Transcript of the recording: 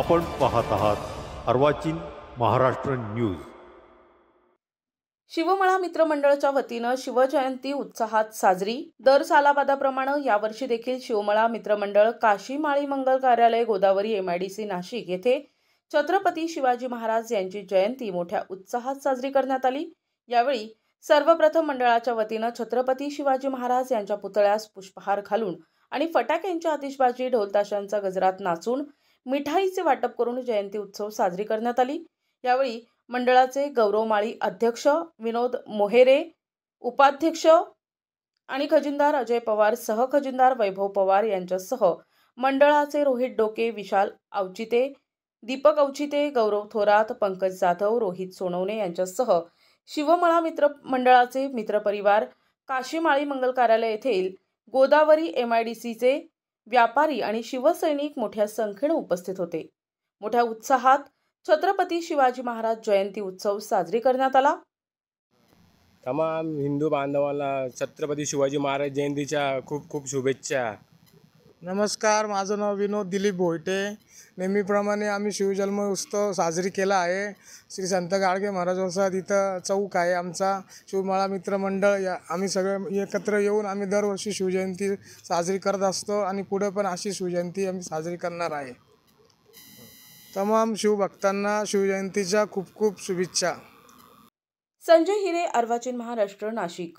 आपण पाहत आहात अर्वाचीन महाराष्ट्र न्यूज। शिवमळा मित्रमंडळाच्या वतीनं शिवजयंती उत्साहात साजरी। दर सालाबादाप्रमाणे यावर्षी देखील शिवमळा मित्रमंडळ काशी माळी मंगल कार्यालय गोदावरी MIDC नाशिक येथे छत्रपती शिवाजी महाराज यांची जयंती मोठ्या उत्साहात साजरी करण्यात आली। यावेळी सर्वप्रथम मंडळाच्या वतीनं छत्रपती शिवाजी महाराज यांच्या पुतळ्यास पुष्पहार घालून आणि फटाक्यांच्या आतिषबाजी ढोलताशांचा गजरात नाचून मिठाईचे वाटप करून जयंती उत्सव साजरी करण्यात आली। यावेळी मंडळाचे गौरवमाळी अध्यक्ष विनोद मोहेरे, उपाध्यक्ष आणि खजिनदार अजय पवार, सहखजिनदार वैभव पवार यांच्यासह मंडळाचे रोहित डोके, विशाल अवचिते, दीपक अवचिते, गौरव थोरात, पंकज जाधव, रोहित सोनवणे यांच्यासह शिवमळा मित्र मंडळाचे मित्रपरिवार, काशी माळी मंगल कार्यालय येथील गोदावरी MIDCचे व्यापारी आणि शिवसैनिक मोठ्या संख्येने उपस्थित होते। मोठ्या उत्साहात छत्रपती शिवाजी महाराज जयंती उत्सव साजरी करण्यात आला। तमाम हिंदू बांधवांना छत्रपती शिवाजी महाराज जयंतीच्या खूप खूप शुभेच्छा। नमस्कार, माझं नाव विनोद दिलीप भोईटे। नेहमीप्रमाणे आम्ही शिवजन्म उत्सव साजरी केला आहे। श्री संत गाडगे महाराज वसाहत इथं चौक आहे आमचा शिवमळा मित्रमंडळ। आम्ही सगळे एकत्र येऊन आम्ही दरवर्षी शिवजयंती साजरी करत असतो आणि पुढे पण अशी शिवजयंती आम्ही साजरी करणार आहे। तमाम शिवभक्तांना शिवजयंतीच्या खूप खूप शुभेच्छा। संजय हिरे, अर्वाचीन महाराष्ट्र, नाशिक।